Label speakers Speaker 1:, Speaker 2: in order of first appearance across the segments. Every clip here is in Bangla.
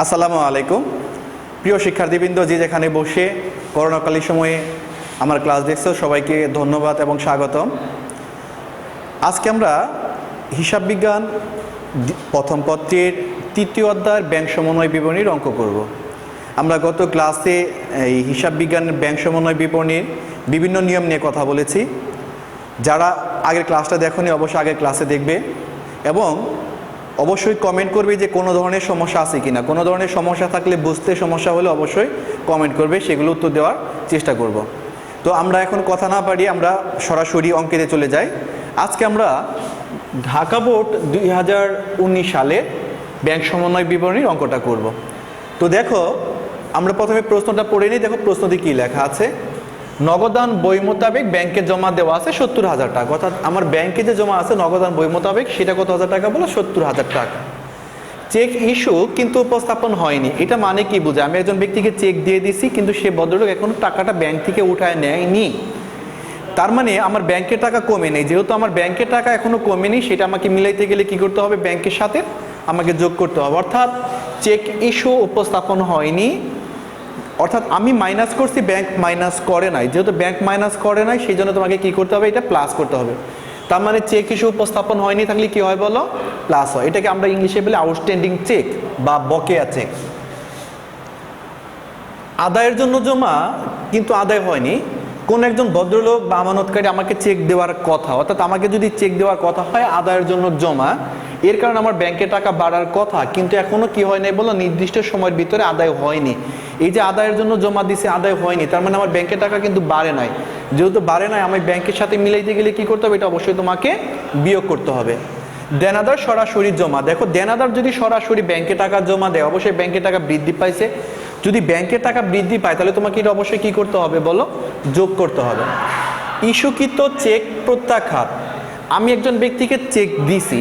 Speaker 1: আসসালামু আলাইকুম। প্রিয় শিক্ষার্থীবৃন্দ, যে যেখানে বসে করোনাকালীন সময়ে আমার ক্লাস দেখছো, সবাইকে ধন্যবাদ এবং স্বাগতম। আজকে আমরা হিসাব বিজ্ঞান প্রথম পত্রের তৃতীয় অধ্যায়ের ব্যাংক সমন্বয় বিবরণীর অঙ্ক করব। আমরা গত ক্লাসে এই হিসাব বিজ্ঞানের ব্যাংক সমন্বয় বিবরণীর বিভিন্ন নিয়ম নিয়ে কথা বলেছি। যারা আগের ক্লাসটা দেখোনি অবশ্যই আগের ক্লাসে দেখবে এবং অবশ্যই কমেন্ট করবে যে কোনো ধরনের সমস্যা আছে কিনা। কোনো ধরনের সমস্যা থাকলে, বুঝতে সমস্যা হলে অবশ্যই কমেন্ট করবে, সেগুলো উত্তর দেওয়ার চেষ্টা করব। তো আমরা এখন কথা না পারি, আমরা সরাসরি অঙ্কেতে চলে যাই। আজকে আমরা ঢাকা বোর্ড 2019 সালে ব্যাংক সমন্বয় বিবরণীর অঙ্কটা করব। তো দেখো, আমরা প্রথমে প্রশ্নটা পড়ে নিই। দেখো প্রশ্নটি কী লেখা আছে। নগদান বই মোতাবেক ব্যাংকে জমা দেওয়া আছে 70,000 টাকা। অর্থাৎ আমার ব্যাংকে যে জমা আছে নগদান বই মোতাবেক, সেটা কত হাজার টাকা বলো? 70,000 টাকা। চেক ইস্যু কিন্তু উপস্থাপন হয়নি। এটা মানে কি বোঝায়? আমি একজন ব্যক্তিকে চেক দিয়ে দিছি, কিন্তু সে ভদ্রলোক এখনো টাকাটা ব্যাংক থেকে উঠায় নেয়নি। তার মানে আমার ব্যাংকের টাকা কমে নেই। যেহেতু আমার ব্যাংকের টাকা এখনো কমেনি, সেটা আমাকে মিলাইতে গেলে কি করতে হবে? ব্যাংকের সাথে আমাকে যোগ করতে হবে। অর্থাৎ চেক ইস্যু উপস্থাপন হয়নি, অর্থাৎ আমি মাইনাস করছি, ব্যাংক মাইনাস করে নাই। যেহেতু ব্যাংক মাইনাস করে নাই, সেই জন্য তোমাকে কি করতে হবে? এটা প্লাস করতে হবে। তার মানে চেক ইস্যু উপস্থাপন হয়নি থাকলে কি হয় বলো? প্লাস হয়। এটাকে আমরা ইংলিশে বলি আউটস্ট্যান্ডিং চেক বা বকেয়া চেক। আদায়ের জন্য জমা কিন্তু আদায় হয়নি। কোন একজন ভদ্রলোক বা আমানতকারী আমাকে চেক দেওয়ার কথা, অর্থাৎ আমাকে যদি চেক দেওয়ার কথা হয় আদায়ের জন্য জমা, এর কারণে আমার ব্যাংকে টাকা বাড়ার কথা, কিন্তু এখনো কি হয় নাই বলো? নির্দিষ্ট সময়ের ভিতরে আদায় হয়নি। এই যে আদায়ের জন্য জমা দিছে, আদায় হয়নি, তার মানে আমার ব্যাংকে টাকা কিন্তু বাড়ে নাই। যেহেতু বাড়ে নাই, আমি ব্যাংকের সাথে মিলাইতে গেলে কি করতে হবে? এটা অবশ্যই তোমাকে বিয়োগ করতে হবে। দেনাদার সরাসরি জমা। দেখো, দেনাদার যদি সরাসরি ব্যাংকে টাকা জমা দেয়, অবশ্যই ব্যাংকে টাকা বৃদ্ধি পাইছে। যদি ব্যাংকের টাকা বৃদ্ধি পায়, তাহলে তোমাকে এটা অবশ্যই কি করতে হবে বলো? যোগ করতে হবে। ইস্যুকৃত চেক প্রত্যাখ্যাত। আমি একজন ব্যক্তিকে চেক দিছি,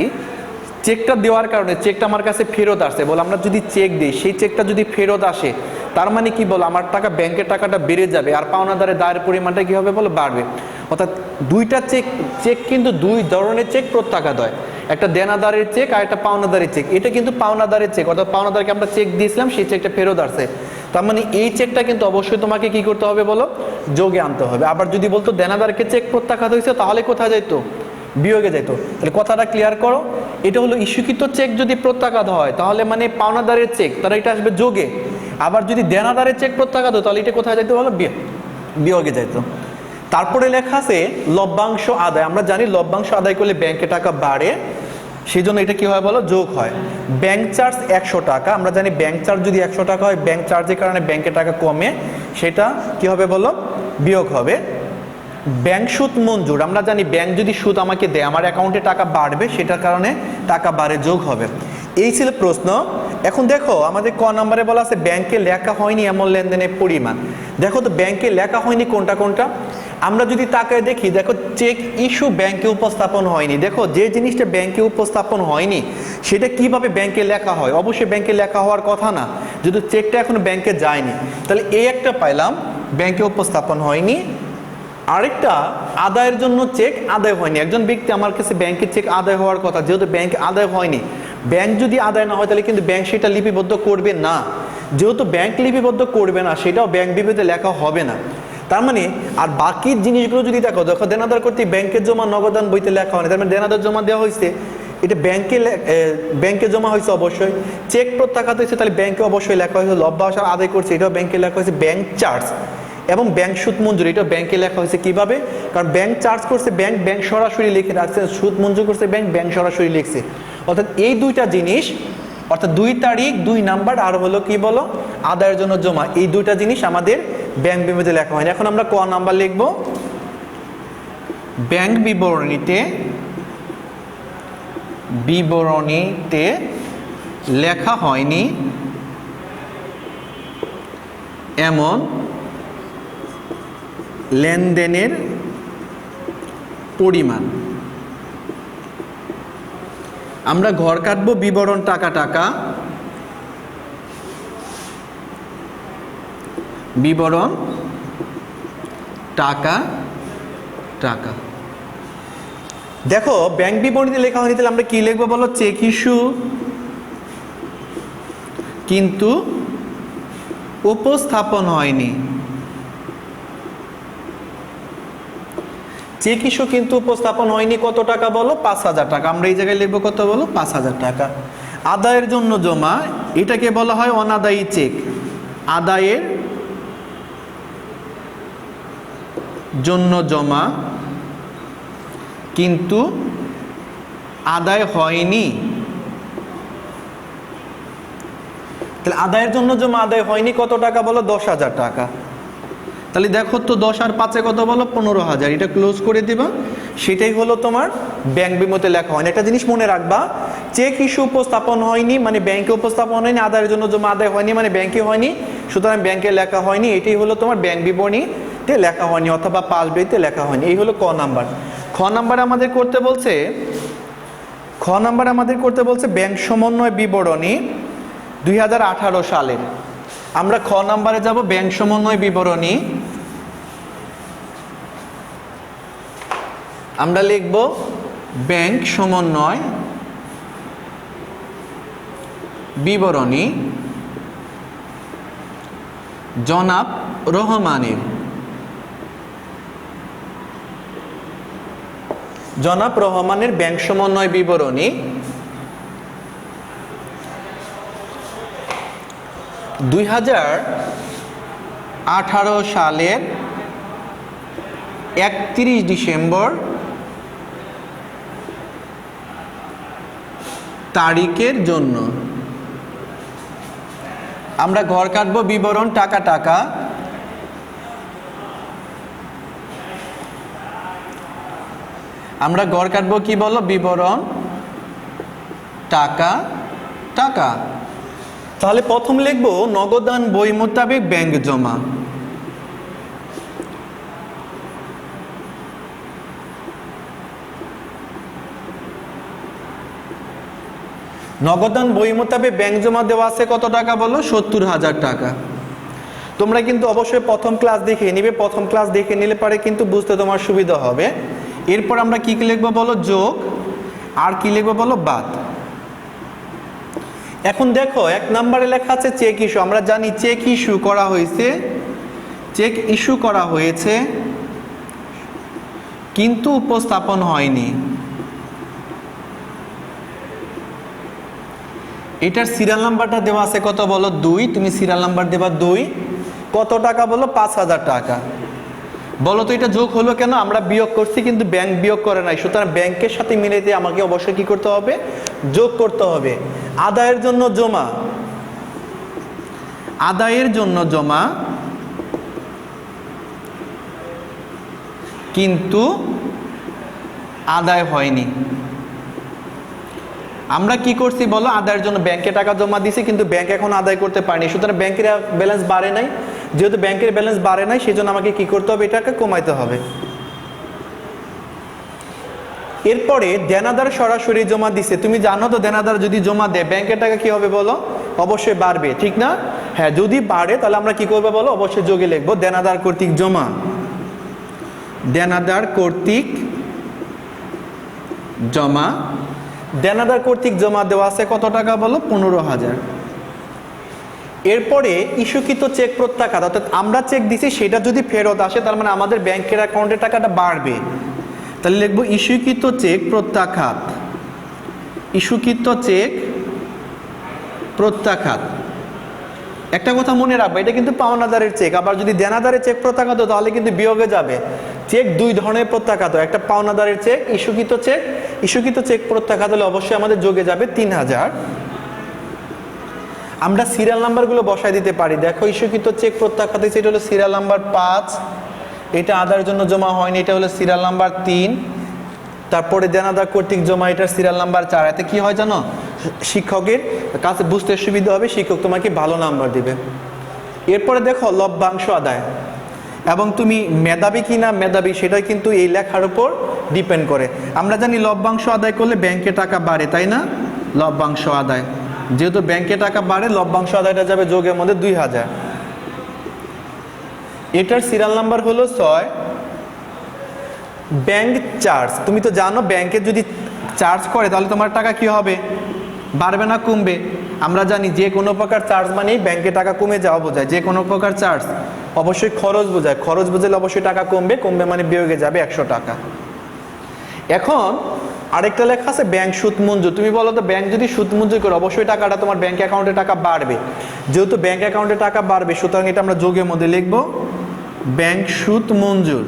Speaker 1: চেকটা দেওয়ার কারণে চেকটা আমার কাছে ফেরত আসছে। বলো, আমরা যদি চেক দিই, সেই চেকটা যদি ফেরত আসে, তার মানে কি বলো? আমার টাকা, ব্যাংকের টাকাটা বেড়ে যাবে, আর পাওনাদারের দায়ের পরিমাণটা কি হবে বলো? বাড়বে। অর্থাৎ দুইটা চেক কিন্তু দুই ধরনের চেক প্রত্যাখ্যাত হয়। একটা দেনাদারের চেক আর একটা পাওনাদারের চেক। এটা কিন্তু পাওনাদারের চেক, অর্থাৎ পাওনাদারকে আমরা চেক দিয়েছিলাম, সেই চেকটা ফেরত আসছে। তার মানে এই চেকটা কিন্তু অবশ্যই তোমাকে কি করতে হবে বলো? যোগে আনতে হবে। আবার যদি বলতো দেনাদারকে চেক প্রত্যাখ্যাত হয়েছে, তাহলে কোথায় যাইতো? বিয়োগে যাইতো। তাহলে কথাটা ক্লিয়ার করো। এটা হলো ইস্যুকৃত চেক যদি প্রত্যাখ্যাত হয়, তাহলে মানে পাওনাদারের চেক, তাহলে এটা আসবে যোগে। আবার যদি দেনাদারের চেক প্রত্যাখ্যাত হয়, তাহলে এটা কোথায় যাইতো বলো? বিয়োগে যাইতো। তারপরে লেখা আছে লভ্যাংশ আদায়। আমরা জানি লভ্যাংশ আদায় করলে ব্যাংকে টাকা বাড়ে, সেই জন্য এটা কি হয় বলো? যোগ হয়। ব্যাংক চার্জ 100 টাকা। আমরা জানি ব্যাংক চার্জ যদি 100 টাকা হয়, ব্যাংক চার্জের কারণে ব্যাংকে টাকা কমে, সেটা কি হবে বলো? বিয়োগ হবে। ব্যাংক সুদ মঞ্জুর। আমরা জানি ব্যাংক যদি সুদ আমাকে দেয়, আমার অ্যাকাউন্টে টাকা বাড়বে, সেটার কারণে টাকা বাড়ে, যোগ হবে। এই ছিল প্রশ্ন। এখন দেখো, আমাদের ক নম্বরে বলা আছে ব্যাংকে লেখা হয়নি এমন লেনদেনের পরিমাণ। দেখো তো, ব্যাংকে লেখা হয়নি কোনটা কোনটা? আমরা যদি তাকায় দেখি, দেখো চেক ইস্যু ব্যাংকে উপস্থাপন হয়নি। দেখো, যে জিনিসটা ব্যাংকে উপস্থাপন হয়নি, সেটা কিভাবে ব্যাংকে লেখা হয়? অবশ্যই ব্যাংকে লেখা হওয়ার কথা না, যদি চেকটা এখনো ব্যাংকে যায়নি। তাহলে এই একটা পাইলাম, ব্যাংকে উপস্থাপন হয়নি। আরেকটা, আদায়ের জন্য চেক আদায় হয়নি। একজন ব্যক্তি আমার কাছে ব্যাংকের চেক আদায় হওয়ার কথা, যেহেতু ব্যাংক আদায় হয়নি, ব্যাংক যদি আদায় না হয়, তাহলে কিন্তু ব্যাংক সেটা লিপিবদ্ধ করবে না। যেহেতু ব্যাংক লিপিবদ্ধ করবে না, সেটাও ব্যাংক বিবৃতিতে লেখা হবে না। তার মানে আর বাকি জিনিসগুলো যদি দেখো, দেখো দেনাদার করতে ব্যাংকের জমা নগদান বইতে লেখা হয়নি, তার মানে দেনাদার জমা দেওয়া হয়েছে, এটা ব্যাংকে জমা হয়েছে অবশ্যই। চেক প্রত্যাখ্যাত হয়েছে, তাহলে ব্যাংকে অবশ্যই লেখা হয়েছে। লভ্যাংশ আদায় করছে, এটাও ব্যাংকে লেখা হয়েছে। ব্যাংক চার্জ এবং ব্যাংক সুদ মঞ্জুর, এটা ব্যাংকে লেখা হয়েছে। কিভাবে? কারণ ব্যাংক চার্জ করছে ব্যাংক সরাসরি লিখে রাখছে, সুদ মঞ্জুর করছে ব্যাংক সরাসরি লিখছে। অর্থাৎ এই দুইটা জিনিস, অর্থাৎ 2 তারিখ 2 নাম্বার আর হলো কি বলো? আদায়ের জন্য জমা, এই দুইটা জিনিস আমাদের ব্যাংক বিবৃতিতে লেখা হয়নি। এখন আমরা ক নাম্বার লিখব, ব্যাংক বিবরণীতে লেখা হয়নি এমন লেনদেনের পরিমাণ। আমরা ঘর কাটবো, বিবরণ টাকা টাকা, বিবরণ টাকা টাকা। দেখো, ব্যাংক বিবরণীতে লেখা হয়নি, তাহলে আমরা কি লিখবো বলো? চেক ইস্যু কিন্তু উপস্থাপন হয়নি। চেক ইস্যু কিন্তু উপস্থাপন হয়নি, কত টাকা বলো? 5,000 টাকা। আমরা এই জায়গায় লিখবো কত বলো? 5,000 টাকা। আদায়ের জন্য জমা, এটাকে বলা হয় অনাদায়ী চেক। আদায়ের জন্য জমা কিন্তু আদায় হয়নি। তাহলে আদায়ের জন্য জমা আদায় হয়নি কত টাকা বলো? 10,000 টাকা। তাহলে দেখো তো 10 আর 5-এ কত বলো? 15,000। এটা ক্লোজ করে দিবা। সেটাই হলো তোমার ব্যাংক বিমোতে লেখা হয়নি। একটা জিনিস মনে রাখবা, চেক ইস্যু উপস্থাপন হয়নি মানে ব্যাংকে উপস্থাপন হয়নি, আদায়ের জন্য জমা আদায় হয়নি মানে ব্যাংকে হয়নি, সুতরাং ব্যাংকে লেখা হয়নি। এটাই হলো তোমার ব্যাংক বিবরণীতে লেখা হয়নি অথবা পাস বইতে লেখা হয়নি। এই হলো ক নাম্বার। খ নাম্বার আমাদের করতে বলছে ব্যাংক সমন্বয় বিবরণী 2018 সালের। আমরা খ নাম্বারে যাব, ব্যাংক সমন্বয় বিবরণী। আমরা লিখব ব্যাংক সমন্বয় বিবরণী জনাব রহমানের। জনাব রহমানের ব্যাংক সমন্বয় বিবরণী 2018 সালের 31 ডিসেম্বর তারিখের জন্য। আমরা ঘর কাটবো বিবরণ টাকা টাকা। আমরা ঘর কাটবো কি বলো? বিবরণ টাকা টাকা। তাহলে প্রথম লিখবো নগদান বই মোতাবেক ব্যাংক জমা। নগদান বই মোতাবেক ব্যাংক জমা দেওয়া আছে কত টাকা বলো? 70,000 টাকা। তোমরা কিন্তু অবশ্যই প্রথম ক্লাস দেখে নিবে। প্রথম ক্লাস দেখে নিলে পারে কিন্তু বুঝতে তোমার সুবিধা হবে। এরপর আমরা কি কি লিখবো বলো? যোগ। আর কি লিখবো বলো? বাদ। এখন দেখো 1 নম্বরে লেখা আছে চেক ইস্যু। আমরা জানি চেক ইস্যু করা হয়েছে, চেক ইস্যু করা হয়েছে কিন্তু উপস্থাপন হয়নি। এটার সিরিয়াল নাম্বারটা দেওয়া আছে কত বলো? 2। তুমি সিরিয়াল নাম্বার দেবা 2। কত টাকা বলো? 5,000 টাকা। বলো তো এটা যোগ হলো কেন? আমরা বিয়োগ করছি কিন্তু ব্যাংক বিয়োগ করে নাই, সুতরাং ব্যাংকের সাথে মিলাইতে আমাকে অবশ্যই কি করতে হবে? যোগ করতে হবে। আদায়ের জন্য জমা, আদায়ের জন্য জমা কিন্তু আদায় হয়নি। আমরা কি করছি বলো? আদায়ের জন্য ব্যাংকে টাকা জমা দিছি কিন্তু ব্যাংক এখন আদায় করতে পারেনি, সুতরাং ব্যাংকের ব্যালেন্স বাড়ে নাই। যেহেতু ব্যাংকের ব্যালেন্স বাড়ে নাই সেজন্য আমাকে কি করতে হবে? এটাকে কমাইতে হবে। এরপরে দেনাদার সরাসরি জমা দিছে। তুমি জানো তো দেনাদার যদি জমা দেয় ব্যাংকের টাকা কি হবে বলো? অবশ্যই বাড়বে, ঠিক না? হ্যাঁ, যদি বাড়ে তাহলে আমরা কি করবো বলো? অবশ্যই যোগে লিখবো দেনাদার কর্তৃক জমা। দেনাদার কর্তৃক জমা। দেনাদার কর্তৃক জমা দেওয়া আছে কত টাকা বলো? 15,000। এরপরে ইস্যুকৃত চেক প্রত্যাখ্যাত, অর্থাৎ আমরা চেক দিছি সেটা যদি ফেরত আসে তার মানে আমাদের ব্যাংকের অ্যাকাউন্টে টাকাটা বাড়বে। তাহলে লিখবো ইস্যুকৃত চেক প্রত্যাখ্যাত। ইস্যুকৃত চেক প্রত্যাখ্যাত। একটা কথা মনে রাখবে, এটা কিন্তু পাওনাদারের চেক। আবার যদি দেনাদারের চেক প্রত্যাখ্যাত তাহলে কিন্তু বিয়োগে যাবে। চেক 2 ধরনের প্রত্যাখ্যাত, একটা পাওনাদারের চেক, ইস্যুকৃত চেক। ইস্যুকৃত চেক প্রত্যাখ্যাত হলে অবশ্যই আমাদের যোগে যাবে 3,000। আমরা সিরিয়াল নাম্বারগুলো বসাই দিতে পারি। দেখো ইস্যুকৃত চেক প্রত্যাখ্যাত সেটা হলো সিরিয়াল নাম্বার 5, এটা আদায়ের জন্য জমা হয়নি, এটা হলো সিরিয়াল নাম্বার 3। তারপরে দেনাদার কর্তৃক জমা, এটার সিরিয়াল নাম্বার 4। এতে কি হয় জানো? শিক্ষকের কাছে বুঝতে সুবিধা হবে, শিক্ষক তোমাকে ভালো নাম্বার দিবে। এরপরে দেখো লভ্যাংশ আদায়, এবং তুমি মেধাবী কিনা মেধাবী সেটা কিন্তু এই লেখার উপর ডিপেন্ড করে। আমরা জানি লভ্যাংশ আদায় করলে ব্যাংকে টাকা বাড়ে, তাই না? লভ্যাংশ আদায়, যেহেতু ব্যাংকে টাকা বাড়ে লভ্যাংশ আদায়টা যাবে যোগের মধ্যে 2,000। এটার সিরিয়াল নাম্বার হলো 6। ব্যাংক চার্জ, তুমি তো জানো ব্যাংকে যদি চার্জ করে তাহলে তোমার টাকা কি হবে? বাড়বে না কমবে? আমরা জানি যে কোনো প্রকার চার্জ মানেই ব্যাংকে টাকা কমে যাওয়া বোঝায়, যে কোনো প্রকার চার্জ অবশ্যই খরচ বোঝায়, খরচ বোঝালে অবশ্যই টাকা কমবে, কমবে মানে বিয়োগে যাবে 100 টাকা। এখন আরেকটা লেখা আছে ব্যাংক সুদ মঞ্জুর। তুমি বলো তো ব্যাংক যদি সুদ মঞ্জুর করে অবশ্যই টাকাটা তোমার ব্যাংক অ্যাকাউন্টে টাকা বাড়বে, যেহেতু ব্যাংক অ্যাকাউন্টে টাকা বাড়বে সুতরাং এটা আমরা যোগের মধ্যে লিখবো ব্যাংক সুদ মঞ্জুর।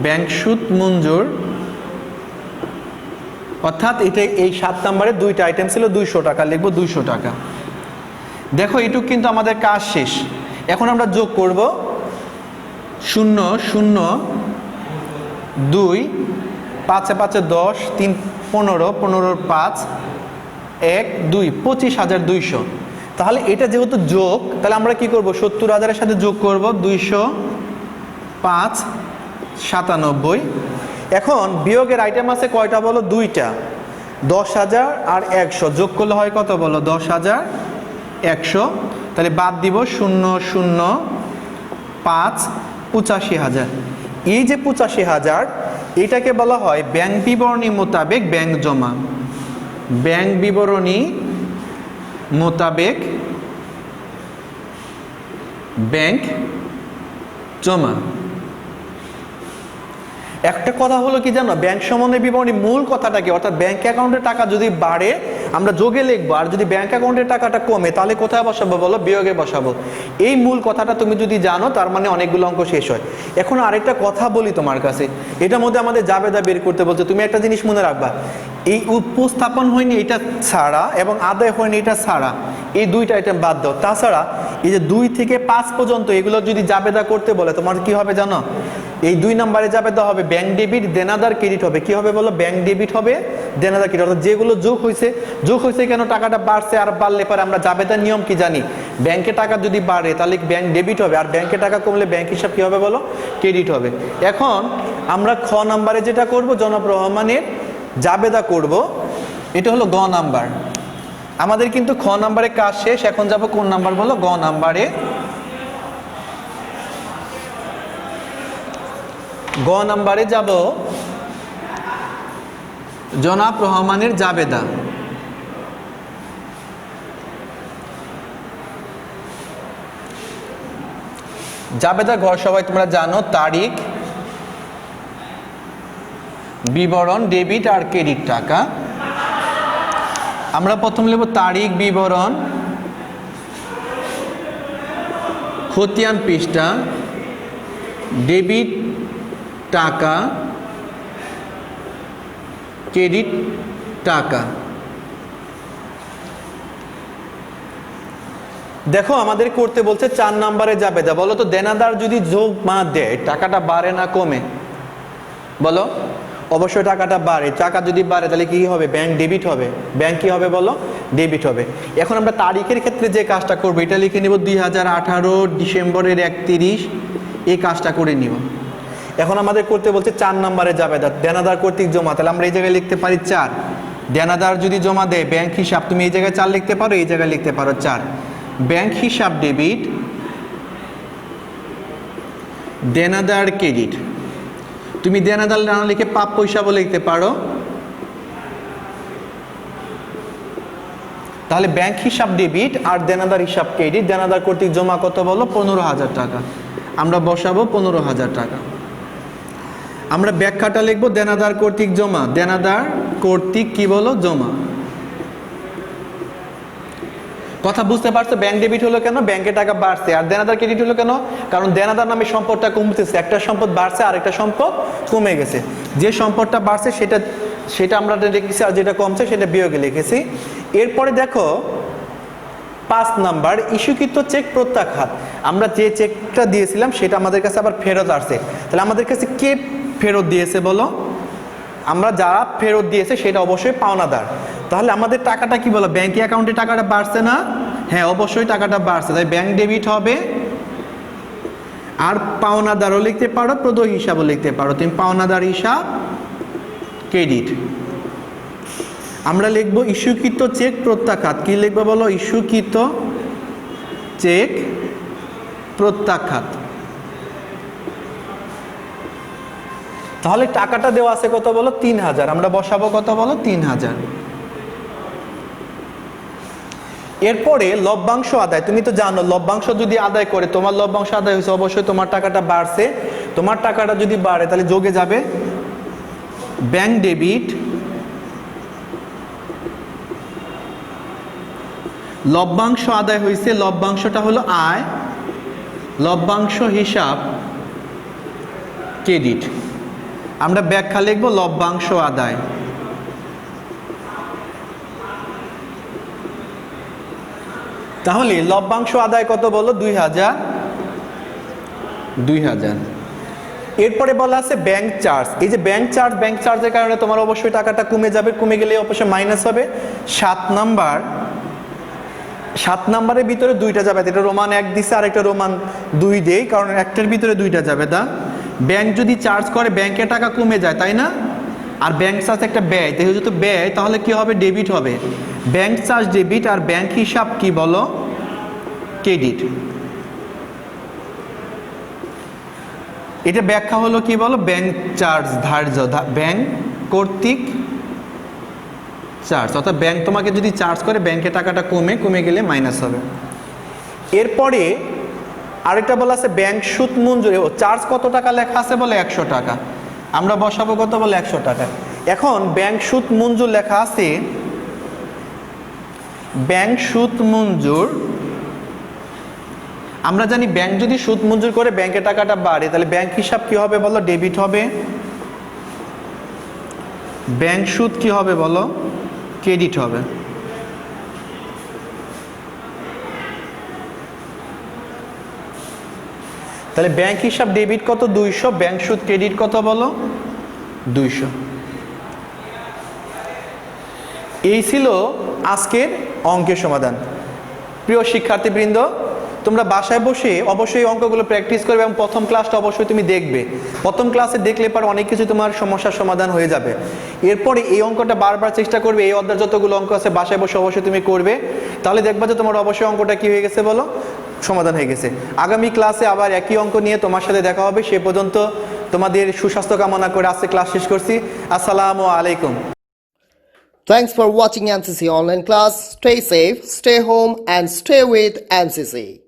Speaker 1: ব্যাংক সুদ মঞ্জুর অর্থাৎ এটা এই 7 নম্বরে দুইটা আইটেম ছিল 200 টাকা, লিখবো 200 টাকা। দেখো এটুক কিন্তু আমাদের কাজ শেষ। এখন আমরা যোগ করব 0 0 2 5 5 10 3 15 15 5 1 2 25,200। তাহলে এটা যেহেতু যোগ তাহলে আমরা কি করব 70,000-এর সাথে যোগ করব 205 97। এখন বিয়োগের আইটেম আছে কয়টা বলো? দুইটা, 10,000 আর 100 যোগ করলে হয় কত বলো? 10,100। তাহলে বাদ দিব 0 0 5 85,000। এই যে 85,000 এটাকে বলা হয় ব্যাংক বিবরণী মোতাবেক ব্যাংক জমা। ব্যাংক বিবরণী মোতাবেক ব্যাংক জমা। একটা কথা হলো কি জানো, ব্যাংক সম্বন্ধে বিবরণী মূল কথাটা কি, অর্থাৎ ব্যাংক অ্যাকাউন্টের টাকা যদি বাড়ে আমরা যোগে লিখবো, আর যদি ব্যাংক অ্যাকাউন্টের টাকাটা কমে তাহলে কোথায় বসাবো বলো? বিয়োগে বসাবো। এই মূল কথাটা তুমি যদি জানো তার মানে অনেকগুলো অঙ্ক শেষ হয়। এখন আরেকটা কথা বলি তোমার কাছে, এটার মধ্যে আমাদের জাবেদা বের করতে বলছে। তুমি একটা জিনিস মনে রাখবা, এই উপস্থাপন হয়নি এটা ছাড়া এবং আদায় হয়নি এটা ছাড়া, এই দুইটা আইটেম বাদ দাও। তাছাড়া এই যে 2 থেকে 5 পর্যন্ত এগুলো যদি জাবেদা করতে বলে তোমার কি হবে জানো? এই 2 নম্বরে জাবেদা হবে ব্যাংক ডেবিট, দেনাদার ক্রেডিট হবে। কি হবে বলো? ব্যাংক ডেবিট হবে, দেনাদার ক্রেডিট। অর্থাৎ যেগুলো যোগ হয়েছে কেন টাকাটা বাড়ছে, আর বাড়লে পরে আমরা জাবেদার নিয়ম কি জানি, ব্যাংকে টাকা যদি বাড়ে তাহলে ব্যাংক ডেবিট হবে, আর ব্যাংকে টাকা কমলে ব্যাংক হিসাব কি হবে বলো? ক্রেডিট হবে। এখন আমরা খ নাম্বারে যেটা করব জনাব রহমানের জাবেদা করব, এটা হলো গ নাম্বার। আমাদের কিন্তু খ নাম্বারে কাজ শেষ। এখন যাব কোন নাম্বার বলো? গ নাম্বারে। গ নাম্বারে যাব জনাব রহমানের জাবেদা। জাবেদা ঘর সবাই তোমরা জানো, তারিখ, বিবরণ, ডেবিট আর ক্রেডিট টাকা। আমরা প্রথম লিখব তারিখ, বিবরণ, খতিয়ান পৃষ্ঠা, ডেবিট টাকা, ক্রেডিট টাকা। দেখো আমাদের করতে বলছে 4 নম্বরে জাবেদা। বলো তো দেনাদার যদি যোগ মা দেয় টাকাটা বাড়ে না কমে? বলো অবশ্যই টাকাটা বাড়ে। টাকা যদি বাড়ে তাহলে কি হবে? ব্যাংক ডেবিট হবে। ব্যাংক কি হবে বলো? ডেবিট হবে। এখন আমরা তারিখের ক্ষেত্রে যে কাজটা করবো এটা লিখে নিব 2018 ডিসেম্বরের 31, এই কাজটা করে নিব। এখন আমাদের করতে বলছে 4 নম্বরে জাবেদা, দেনাদার কর্তৃক জমা। তাহলে আমরা এই জায়গায় লিখতে পারি 4। দেনাদার যদি জমা দেয় ব্যাংক হিসাব, তুমি এই জায়গায় 4 লিখতে পারো, এই জায়গায় লিখতে পারো 4। ব্যাংক হিসাব ডেবিট, দেনাদার ক্রেডিট। তুমি দেনাদার না লিখে প্রাপ্য হিসাবও লিখতে পারো। তাহলে ব্যাংক হিসাব ডেবিট আর দেনাদার হিসাব ক্রেডিট। দেনাদার কর্তৃক জমা কত বলো? 15,000 টাকা। আমরা বসাবো 15,000 টাকা। আমরা ব্যাখ্যাটা লিখবো দেনাদার কর্তৃক জমা। দেনাদার কর্তৃক কি বলো? জমা। কথা বুঝতে পারছো? ব্যাংক ডেবিট হলো কেন? ব্যাংকে টাকা বাড়ছে। আর দেনাদার ক্রেডিট হলো কেন? কারণ দেনাদার নামে সম্পদটা কমতেছে। একটা সম্পদ বাড়ছে আর একটা সম্পদ কমে গেছে। যে সম্পদটা বাড়ছে সেটা আমরা লিখেছি, আর যেটা কমছে সেটা বিয়োগে লিখেছি। এরপরে দেখো 5 নাম্বার ইস্যুকৃত চেক প্রত্যাখ্যাত। আমরা যে চেকটা দিয়েছিলাম সেটা আমাদের কাছে আবার ফেরত আসছে। তাহলে আমাদের কাছে কে ফেরত দিয়েছে বলো? আমরা যারা ফেরত দিয়েছে সেটা অবশ্যই পাওনাদার। তাহলে আমাদের টাকাটা কি বলো? ব্যাংক অ্যাকাউন্টে টাকাটা বাড়ছে না? হ্যাঁ অবশ্যই টাকাটা বাড়ছে। তাই ব্যাংক ডেবিট হবে। আর পাওনাদারও লিখতে পারো, প্রদত্ত হিসাবও লিখতে পারো। তুমি পাওনাদার হিসাব ক্রেডিট। আমরা লিখবো ইস্যুকৃত চেক প্রত্যাখ্যাত। কি লিখবো বলো? ইস্যুকৃত চেক প্রত্যাখ্যাত। তাহলে টাকাটা দেওয়া আছে কত বলো? 3,000। আমরা বসাবো কত বলো? 3,000। এরপরে লভ্যাংশ আদায়, তুমি তো জানো লভ্যাংশ যদি আদায় করে তোমার লভ্যাংশ আদায় হয়েছে, অবশ্যই তোমার টাকাটা বাড়ছে। তোমার টাকাটা যদি বাড়ে তাহলে যোগে যাবে ব্যাংক ডেবিট, লভ্যাংশ আদায় হয়েছে, লভ্যাংশটা হলো আয়, লভ্যাংশ হিসাব ক্রেডিট। আমরা ব্যাখ্যা লিখব লভ্যাংশ আদায়। তাহলে লভ্যাংশ আদায় কত বলো? 2000। এরপরে বলা আছে ব্যাংক চার্জ। এই যে ব্যাংক চার্জের কারণে তোমার অবশ্যই টাকাটা কমে যাবে, কমে গেলে অবশ্যই মাইনাস হবে। 7 নাম্বারের ভিতরে 2টা যাবে, এটা রোমান 1 দিছে আর একটা রোমান 2 দেই, কারণ একটার ভিতরে 2টা যাবে। ব্যাংক যদি চার্জ করে ব্যাংকে টাকা কমে যায়, তাই না? আর ব্যাংক চার্জ একটা ব্যয়, যেহেতু ব্যয় তাহলে কি হবে? ডেবিট হবে। ব্যাংক চার্জ ডেবিট, আর ব্যাংক হিসাব কি বলো? ক্রেডিট। এটা ব্যাখ্যা হলো কি বলো? ব্যাংক চার্জ ধার্য, ব্যাংক কর্তৃক চার্জ, অর্থাৎ ব্যাংক তোমাকে যদি চার্জ করে ব্যাংকে টাকাটা কমে গেলে মাইনাস হবে। এরপরে আরেকটা বলা আছে ব্যাংক সুদ মঞ্জুর। চার্জ কত টাকা লেখা আছে বলে? 100 টাকা। আমরা বসাবো কত বলে? 100 টাকা। এখন ব্যাংক সুদ মঞ্জুর লেখা আছে, ব্যাংক সুদ মঞ্জুর, আমরা জানি ব্যাংক যদি সুদ মঞ্জুর করে ব্যাংকে টাকাটা বাড়ে তাহলে ব্যাংক হিসাব কি হবে বলো? ডেবিট হবে। ব্যাংক সুদ কি হবে বলো? ক্রেডিট হবে। তাহলে ব্যাংক হিসাব ডেবিট কত? 200, ব্যাংক সুদ ক্রেডিট কত বলো? 200। এই ছিল আজকের অঙ্কের সমাধান। প্রিয় শিক্ষার্থীবৃন্দ, তোমরা বাসায় বসে অবশ্যই অঙ্কগুলো প্র্যাকটিস করবে এবং প্রথম ক্লাসটা অবশ্যই তুমি দেখবে। প্রথম ক্লাসে দেখলে পর অনেক কিছু তোমার সমস্যার সমাধান হয়ে যাবে। এরপরে এই অঙ্কটা বারবার চেষ্টা করবে, এই অধ্যায় যতগুলো অঙ্ক আছে বাসায় বসে অবশ্যই তুমি করবে, তাহলে দেখবা যে তোমার অবশ্যই অঙ্কটা কি হয়ে গেছে বলো? সমাধান হয়ে গেছে। আগামী ক্লাসে আবার একই অঙ্ক নিয়ে তোমার সাথে দেখা হবে। সে পর্যন্ত তোমাদের সুস্বাস্থ্য কামনা করে আজকে ক্লাস শেষ করছি। আসসালামু আলাইকুম।
Speaker 2: Thanks for watching NCC online class. Stay safe, stay home and stay with NCC.